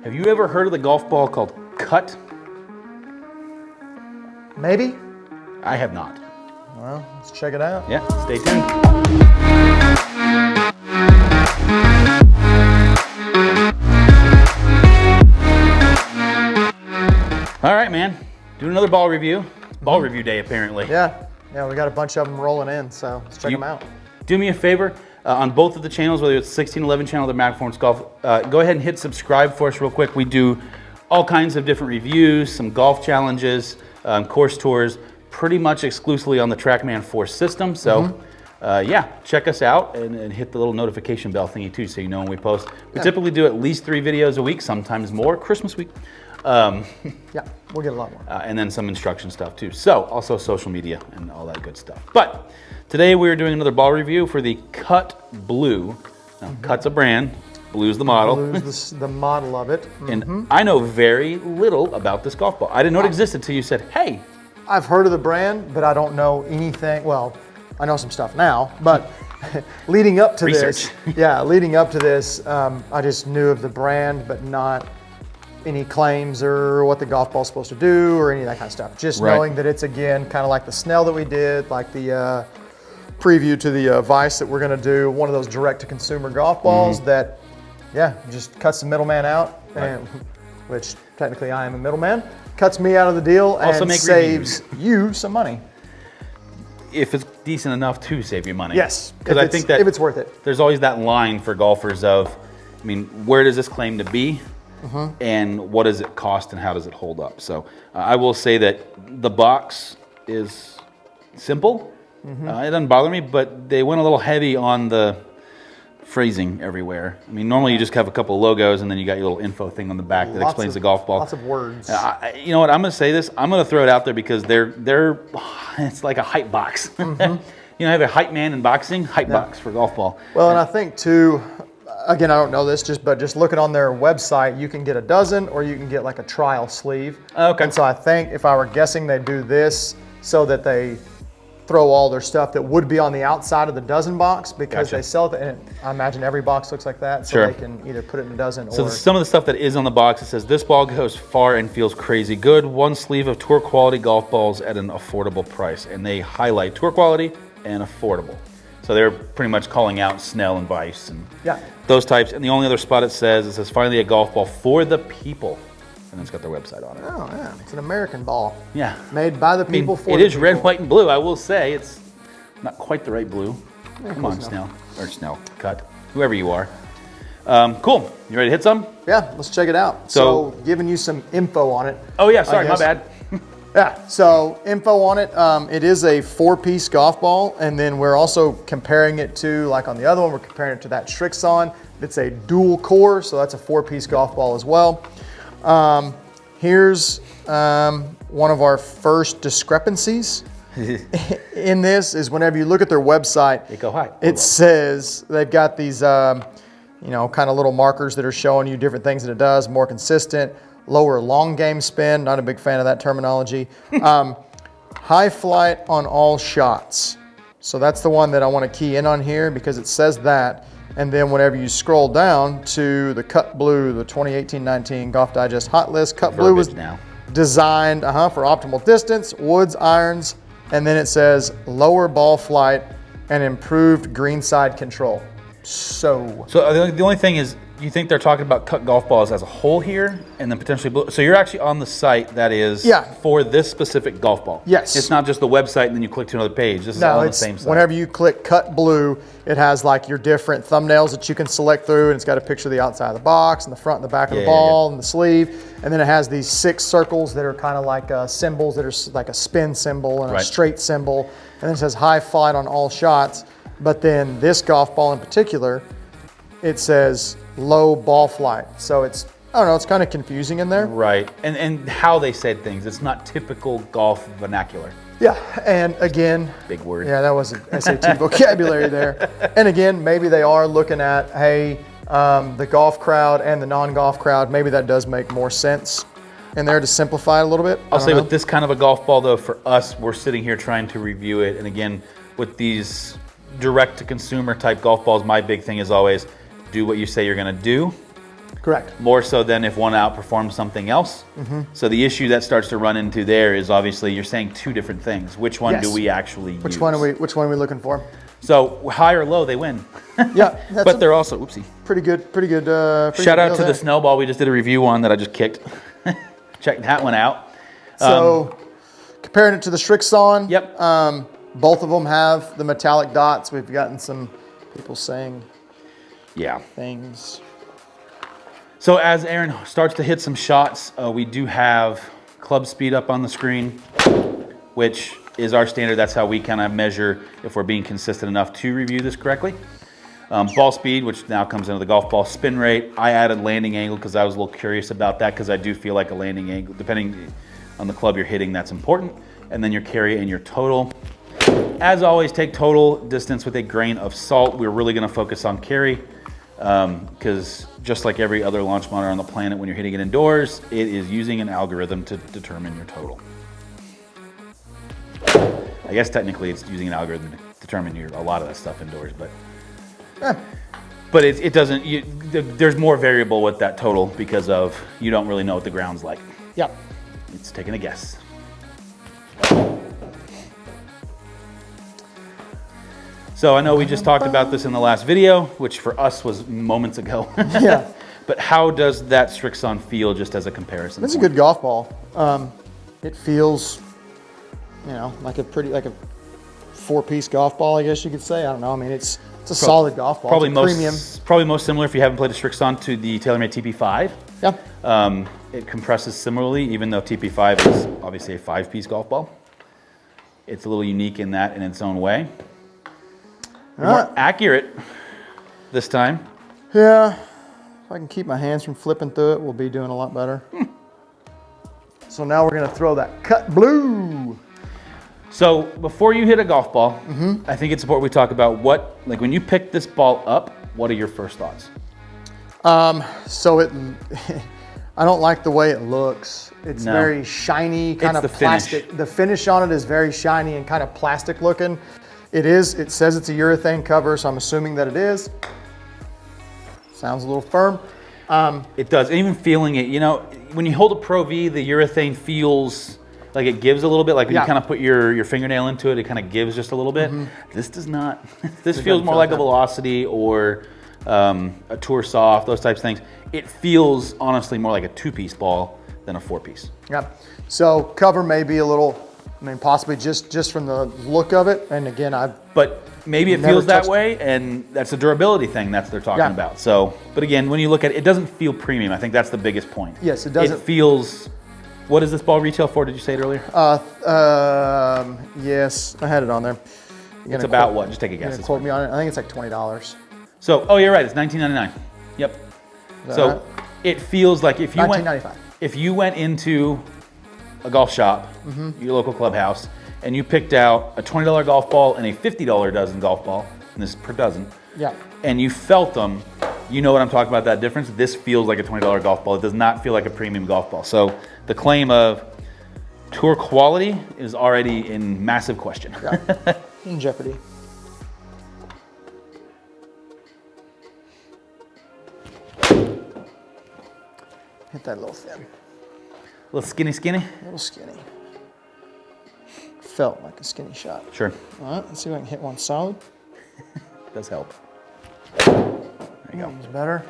Have you ever heard of the golf ball called Cut? Maybe. I have not. Well, let's check it out. Yeah, stay tuned. All right, man. Do another ball review. Ball review day, apparently. Yeah, we got a bunch of them rolling in, so let's check them out. Do me a favor, on both of the channels, whether it's 1611 channel or the Maverick Performance Golf, go ahead and hit subscribe for us real quick. We do all kinds of different reviews, some golf challenges, course tours, pretty much exclusively on the TrackMan 4 system. So yeah, check us out and hit the little notification bell thingy too, so you know when we post. We typically do at least 3 videos a week, sometimes more, Christmas week. Yeah, we'll get a lot more. And then some instruction stuff too. So also social media and all that good stuff. But today we're doing another ball review for the Cut Blue. Now, Cut's a brand, Blue's the model. Blue's the model of it. And I know very little about this golf ball. I didn't know it existed until you said, hey. I've heard of the brand, but I don't know anything. Well, I know some stuff now, but leading up to this, I just knew of the brand, but not any claims or what the golf ball's supposed to do or any of that kind of stuff. Just knowing that it's, again, kind of like the Snell that we did, like the preview to the Vice that we're going to do, one of those direct-to-consumer golf balls that, just cuts the middleman out, and, which technically I am a middleman, cuts me out of the deal and saves you some money. If it's decent enough to save you money. Yes, because I think that if it's worth it. There's always that line for golfers of, I mean, where does this claim to be? And what does it cost and how does it hold up? So I will say that the box is simple. It doesn't bother me, but they went a little heavy on the phrasing everywhere. I mean, normally you just have a couple of logos and then you got your little info thing on the back that explains the golf ball. Lots of words. You know what? I'm going to say this. I'm going to throw it out there because it's like a hype box. You know, I have a hype man in boxing, hype box for golf ball. Well, and I think too, again, I don't know this, but just looking on their website, you can get a dozen or you can get like a trial sleeve. Okay. And so I think if I were guessing, they do this so that they throw all their stuff that would be on the outside of the dozen box because they sell it. And I imagine every box looks like that. So they can either put it in a dozen or. So some of the stuff that is on the box, it says, this ball goes far and feels crazy good. One sleeve of tour quality golf balls at an affordable price. And they highlight tour quality and affordable. So they're pretty much calling out Snell and Vice and those types. And the only other spot it says finally a golf ball for the people. And it's got their website on it. Oh, yeah. It's an American ball. Yeah. Made by the people for the people. It is red, white, and blue. I will say it's not quite the right blue. Come on, Snell. Or Snell. Cut. Whoever you are. Cool. You ready to hit some? Yeah, let's check it out. So giving you some info on it. Oh, yeah. Sorry, my bad. Yeah, so info on it. It is a 4-piece golf ball, and then we're also comparing it to, like on the other one, we're comparing it to that Srixon. It's a dual core, so that's a 4-piece golf ball as well. Here's one of our first discrepancies in this is whenever you look at their website, it says they've got these, kind of little markers that are showing you different things that it does, more consistent, lower long game spin, not a big fan of that terminology. High flight on all shots. So that's the one that I want to key in on here because it says that. And then whenever you scroll down to the Cut Blue, the 2018-19 Golf Digest Hot List, Cut Blue was designed for optimal distance, woods, irons, and then it says lower ball flight and improved greenside control. So the only thing is, you think they're talking about Cut golf balls as a whole here, and then potentially blue. So you're actually on the site that is for this specific golf ball. Yes. It's not just the website and then you click to another page. This is all on the same site. Whenever you click Cut Blue, it has like your different thumbnails that you can select through, and it's got a picture of the outside of the box and the front and the back of the ball and the sleeve. And then it has these 6 circles that are kind of like symbols that are like a spin symbol and a straight symbol. And then it says high flight on all shots. But then this golf ball in particular, it says low ball flight. So it's, I don't know, it's kind of confusing in there. Right, and how they said things. It's not typical golf vernacular. Yeah, and again. Big word. Yeah, that was an SAT vocabulary there. And again, maybe they are looking at, hey, the golf crowd and the non-golf crowd, maybe that does make more sense in there to simplify it a little bit. I'll say with this kind of a golf ball though, for us, we're sitting here trying to review it. And again, with these direct to consumer type golf balls, my big thing is always do what you say you're gonna do Correct. More so than if one outperforms something else. So the issue that starts to run into there is obviously you're saying two different things. Which one do we actually use? Which one are we looking for? So high or low, they win. Yeah, but they're also oopsie. Pretty good. Shout out to the snowball. We just did a review on that I just kicked. Check that one out. So comparing it to the Srixon. Yep. Both of them have the metallic dots. We've gotten some people saying things. So as Aaron starts to hit some shots, we do have club speed up on the screen, which is our standard. That's how we kind of measure if we're being consistent enough to review this correctly. Ball speed, which now comes into the golf ball. Spin rate. I added landing angle because I was a little curious about that because I do feel like a landing angle, depending on the club you're hitting, that's important. And then your carry and your total. As always, take total distance with a grain of salt. We're really going to focus on carry because just like every other launch monitor on the planet, when you're hitting it indoors, it is using an algorithm to determine your total. I guess technically it's using an algorithm to determine a lot of that stuff indoors, but it doesn't. There's more variable with that total because of you don't really know what the ground's like. Yep. It's taking a guess. So I know we just talked about this in the last video, which for us was moments ago. Yeah. But how does that Srixon feel just as a comparison? It's a good golf ball. It feels, like a 4-piece golf ball, I guess you could say. I don't know. I mean, it's a solid golf ball. Probably most similar if you haven't played a Srixon to the TaylorMade TP5. Yeah. It compresses similarly, even though TP5 is obviously a 5-piece golf ball. It's a little unique in that in its own way. More accurate this time. Yeah. If I can keep my hands from flipping through it, we'll be doing a lot better. So now we're going to throw that cut blue. So before you hit a golf ball, I think it's important we talk about when you pick this ball up, what are your first thoughts? So I don't like the way it looks. It's very shiny, kind of plastic. Finish. The finish on it is very shiny and kind of plastic looking. It says it's a urethane cover, so I'm assuming that it is. Sounds a little firm. It does. And even feeling it, when you hold a Pro V, the urethane feels like it gives a little bit. Like when you kind of put your fingernail into it, it kind of gives just a little bit. This does not. This feels more like a Velocity or a Tour Soft, those types of things. It feels honestly more like a 2-piece ball than a 4-piece. Yeah. So cover may be a little. Possibly just from the look of it. And again, But maybe it feels that way, and that's a durability thing that they're talking about. So, but again, when you look at it, it doesn't feel premium. I think that's the biggest point. Yes, it doesn't. It feels. What does this ball retail for? Did you say it earlier? Yes, I had it on there. It's about what? Just take a guess. Quote me on it. I think it's like $20. So, you're right. It's $19.99. Yep. So right? it feels like if you $19.95. went into a golf shop, your local clubhouse, and you picked out a $20 golf ball and a $50 dozen golf ball, and this is per dozen, and you felt them, you know what I'm talking about, that difference? This feels like a $20 golf ball. It does not feel like a premium golf ball. So the claim of tour quality is already in massive question. In jeopardy. Hit that a little thin. A little skinny? A little skinny. Felt like a skinny shot. Sure. All right, let's see if I can hit one solid. Does help. There you go. It's better.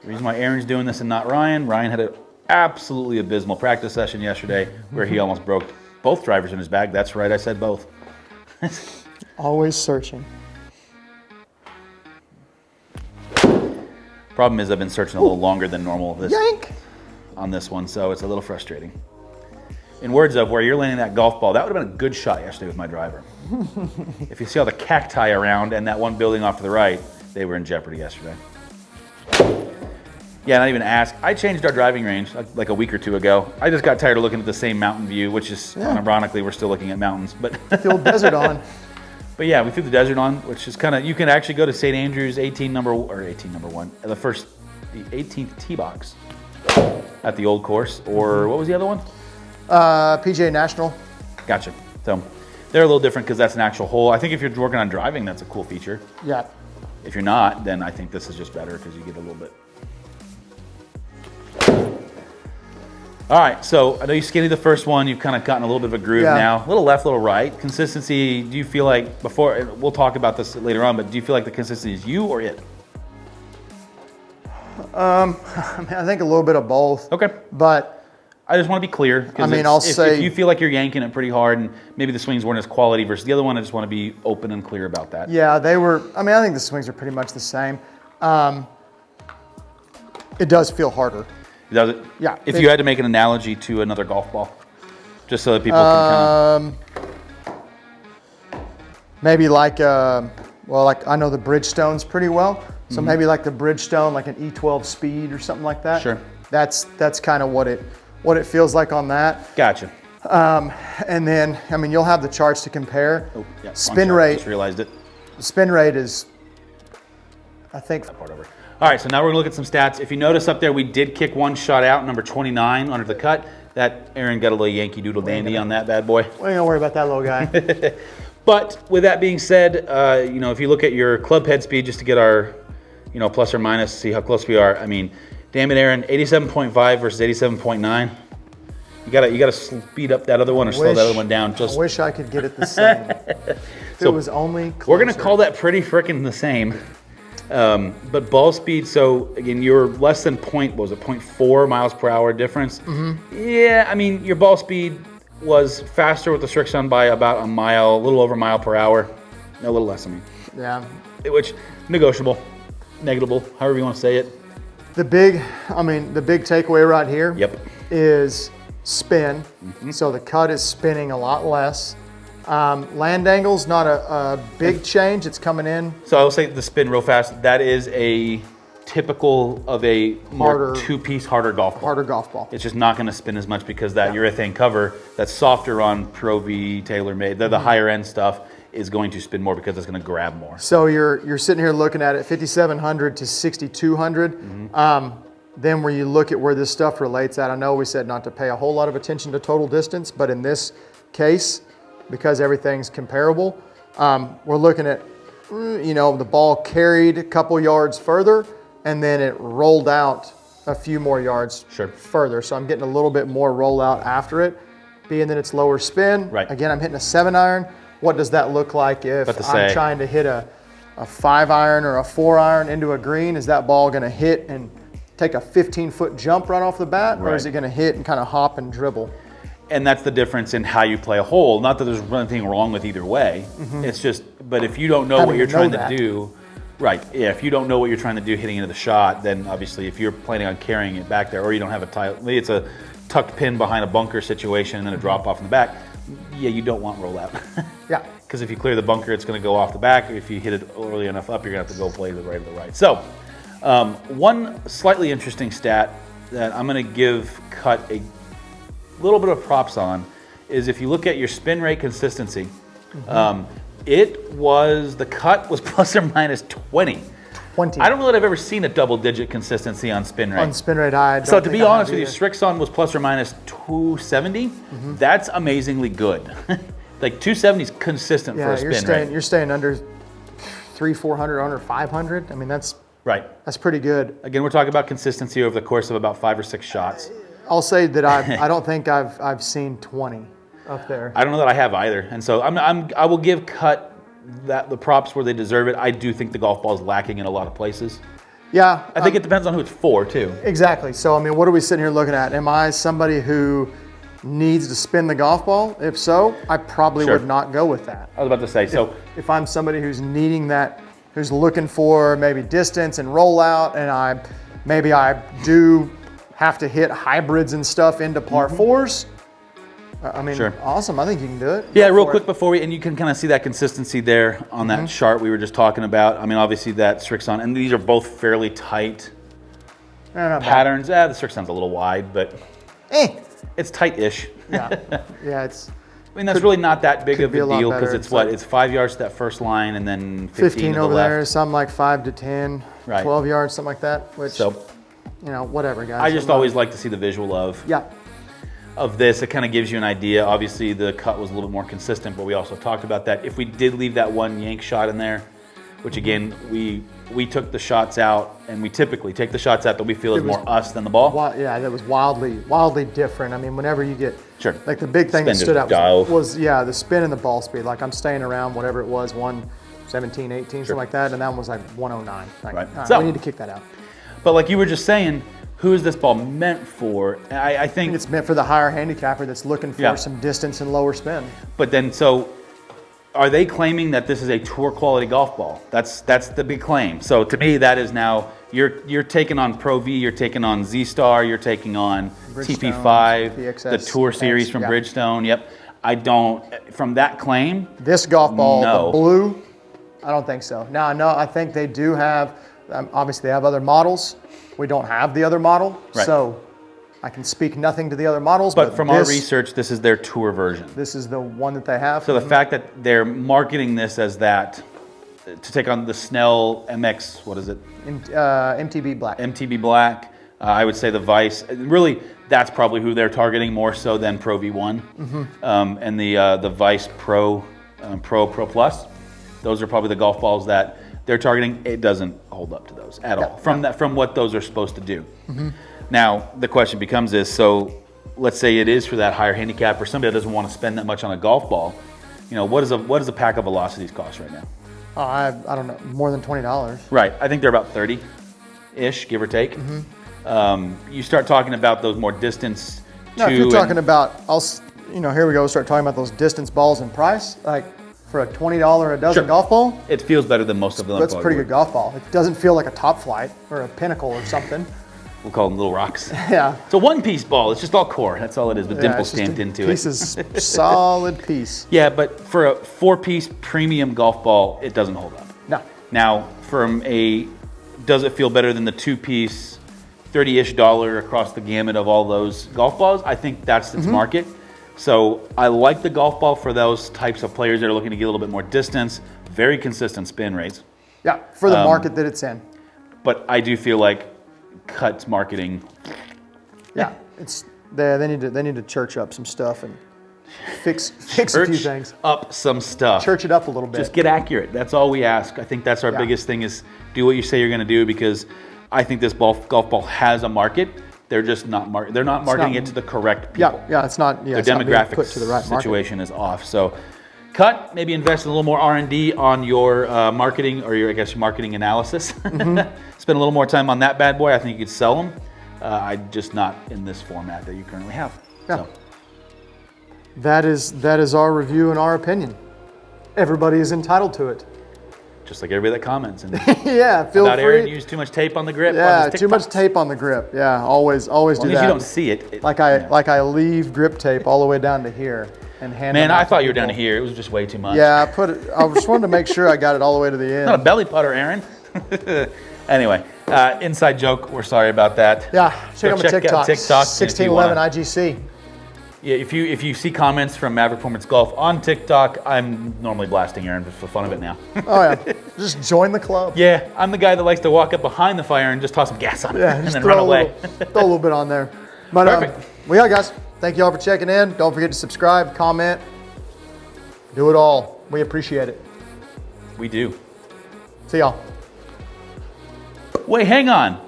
The reason why Aaron's doing this and not Ryan, Ryan had an absolutely abysmal practice session yesterday where he almost broke both drivers in his bag. That's right, I said both. Always searching. Problem is I've been searching a little longer than normal on this one, so it's a little frustrating. In words of where you're landing that golf ball, that would have been a good shot yesterday with my driver. If you see all the cacti around and that one building off to the right, they were in jeopardy yesterday. Yeah, not even ask. I changed our driving range like a week or two ago. I just got tired of looking at the same mountain view, which is, ironically, we're still looking at mountains. But the old desert on. But yeah, we threw the desert on, which is kind of, you can actually go to St. Andrews 18 number 1, the 18th tee box at the old course, or what was the other one? PGA National. Gotcha. So they're a little different because that's an actual hole. I think if you're working on driving, that's a cool feature. Yeah. If you're not, then I think this is just better because you get a little bit. All right, so I know you skinny the first one. You've kind of gotten a little bit of a groove now. A little left, a little right. Consistency, do you feel like, before, we'll talk about this later on, but do you feel like the consistency is you or it? I mean, I think a little bit of both. Okay. But I just want to be clear. I mean, if you feel like you're yanking it pretty hard and maybe the swings weren't as quality versus the other one, I just want to be open and clear about that. Yeah, they were, I mean, I think the swings are pretty much the same. It does feel harder. Does it? Yeah. If you had to make an analogy to another golf ball, just so that people can kind of... Maybe like, well, like I know the Bridgestones pretty well. So maybe like the Bridgestone, like an E12 Speed or something like that. Sure. That's kind of what it feels like on that. Gotcha. And then, I mean, you'll have the charts to compare. Oh, yeah. Spin rate. Just realized it. Spin rate is, I think. That part over. All right, so now we're gonna look at some stats. If you notice up there, we did kick one shot out, number 29 under the cut. That Aaron got a little Yankee Doodle dandy on that bad boy. We ain't gonna worry about that little guy. But with that being said, you know, if you look at your club head speed, just to get our, you know, plus or minus, see how close we are. I mean, damn it, Aaron, 87.5 versus 87.9. You gotta speed up that other one or slow that other one down. I wish I could get it the same. If it was only closer. We're gonna call that pretty freaking the same. But ball speed, so again, you're less than 0.4 miles per hour difference. Yeah, I mean, your ball speed was faster with the Srixon by about a little over a mile per hour. No, a little less, I mean. Yeah. Which, negotiable, negatable, however you want to say it. The big takeaway right here is spin. So the cut is spinning a lot less. Land angle's not a big change. It's coming in. So I'll say the spin real fast. That is a typical of a more two-piece harder golf ball. Harder golf ball. It's just not going to spin as much because that urethane cover that's softer on Pro V, TaylorMade, the higher end stuff is going to spin more because it's going to grab more. So you're sitting here looking at it 5,700 to 6,200. Then where you look at where this stuff relates at, I know we said not to pay a whole lot of attention to total distance, but in this case, because everything's comparable, we're looking at, you know, the ball carried a couple yards further and then it rolled out a few more yards further. So I'm getting a little bit more rollout after it, being that it's lower spin. Right. Again, I'm hitting a 7-iron. What does that look like if I'm trying to hit a 5-iron or a 4-iron into a green? Is that ball gonna hit and take a 15-foot jump right off the bat? Or is it gonna hit and kind of hop and dribble? And that's the difference in how you play a hole. Not that there's anything wrong with either way. It's just, but if you don't know what you're trying to do, if you don't know what you're trying to do hitting into the shot, then obviously if you're planning on carrying it back there, or you don't have a tie, maybe it's a tucked pin behind a bunker situation and then a drop off in the back, you don't want rollout. Because if you clear the bunker, it's going to go off the back. If you hit it early enough up, you're going to have to go play the right of the right. So, one slightly interesting stat that I'm going to give Cut a little bit of props on is if you look at your spin rate consistency, the cut was plus or minus 20. I don't know that I've ever seen a double-digit consistency on spin rate. On spin rate, I don't So to be honest with you, Srixon was plus or minus 270. That's amazingly good. Like 270 is consistent for a spin rate. You're staying under 400, under 500. I mean, that's pretty good. Again, we're talking about consistency over the course of about 5 or 6 shots. I'll say that I don't think I've seen 20 up there. I don't know that I have either, and so I will give Cut the props where they deserve it. I do think the golf ball is lacking in a lot of places. Yeah, I think it depends on who it's for too. Exactly. So I mean, what are we sitting here looking at? Am I somebody who needs to spin the golf ball? If so, I probably would not go with that. I was about to say, if I'm somebody who's needing that, who's looking for maybe distance and rollout, and I do have to hit hybrids and stuff into par 4s, I mean, awesome. I think you can do it. Yeah, real quick before and you can kind of see that consistency there on that chart we were just talking about. I mean, obviously that Srixon, and these are both fairly tight patterns. The Srixon's a little wide, but it's tight-ish. It's. I mean, that's really not that big of a deal because it's 5 yards to that first line and then 15 over the left. there, something like 5 to 10, 12 yards, something like that. Which, you know, whatever, guys. I just always like to see the visual of this. It kind of gives you an idea. Obviously, the cut was a little bit more consistent, but we also talked about that. If we did leave that one yank shot in there, which again, we took the shots out, and we typically take the shots out that we feel is more us than the ball. Yeah, that was wildly different. I mean, whenever you get, sure, like the big thing that stood out was the spin and the ball speed. Like I'm staying around whatever it was, 117, 18, something like that, and that one was like 109. Like, right. So we need to kick that out. But like you were just saying, who is this ball meant for? I think it's meant for the higher handicapper that's looking for some distance and lower spin. But then, so are they claiming that this is a tour quality golf ball? That's the big claim. So to me, that is now you're taking on Pro V, you're taking on Z Star, you're taking on TP5, PXS, the Tour Series from Bridgestone. Yep. I don't, from that claim. This golf ball, the blue, I don't think so. No, I think they do have. Obviously, they have other models. We don't have the other model, so I can speak nothing to the other models. But from our research, this is their tour version. This is the one that they have. So the fact that they're marketing this as that, to take on the Snell MX, what is it? MTB Black. MTB Black. I would say the Vice. Really, that's probably who they're targeting more so than Pro V1. And the Vice Pro, Pro Plus. Those are probably the golf balls that they're targeting. It doesn't hold up to those at all from what those are supposed to do. Now the question becomes is, so let's say it is for that higher handicap or somebody that doesn't want to spend that much on a golf ball. You know, what does a pack of velocities cost right now? Oh, I don't know, more than $20. Right, I think they're about 30-ish, give or take. You start talking about those more distance. No, if you're talking about, here we go, start talking about those distance balls and price, like. For a $20 a dozen golf ball? It feels better than most of them. That's a pretty good golf ball. It doesn't feel like a Top Flight or a Pinnacle or something. We'll call them little rocks. Yeah. It's a one-piece ball. It's just all core. That's all it is, with dimples stamped into it. Solid piece. Yeah, but for a 4-piece premium golf ball, it doesn't hold up. No. Now, does it feel better than the 2-piece, $30-ish across the gamut of all those golf balls? I think that's its market. So I like the golf ball for those types of players that are looking to get a little bit more distance, very consistent spin rates. Yeah, for the market that it's in. But I do feel like Cut's marketing. Yeah, they need to church up some stuff and fix a few things. Up some stuff. Church it up a little bit. Just get accurate. That's all we ask. I think that's our biggest thing is do what you say you're going to do, because I think this golf ball has a market. They're just not marketing it to the correct people. Yeah, it's not. Yeah, their demographic put to the right situation is off. So, Cut, maybe invest a little more R&D on your marketing, or your marketing analysis. Spend a little more time on that bad boy. I think you could sell them. Just not in this format that you currently have. Yeah. So. That is our review and our opinion. Everybody is entitled to it. Just like everybody that comments. And yeah, feel about free. Aaron used too much tape on the grip. Yeah, too much tape on the grip. Yeah, always do that. As long as you don't see it. Like I leave grip tape all the way down to here and hand. Man, I thought you were down to here. It was just way too much. Yeah, I just wanted to make sure I got it all the way to the end. Not a belly putter, Aaron. Anyway, inside joke. We're sorry about that. Yeah, check out my TikTok. 1611 IGC. Yeah, if you see comments from Maverick Performance Golf on TikTok, I'm normally blasting Aaron just for fun of it now. Oh yeah, just join the club. Yeah, I'm the guy that likes to walk up behind the fire and just toss some gas on it and then run away. Throw a little bit on there. But perfect. Well, yeah, guys, thank you all for checking in. Don't forget to subscribe, comment, do it all. We appreciate it. We do. See y'all. Wait, hang on.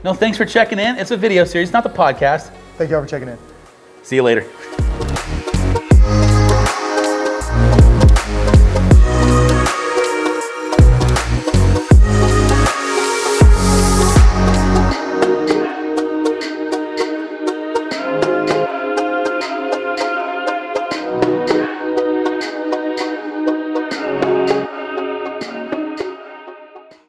No, thanks for checking in. It's a video series, not the podcast. Thank you all for checking in. See you later.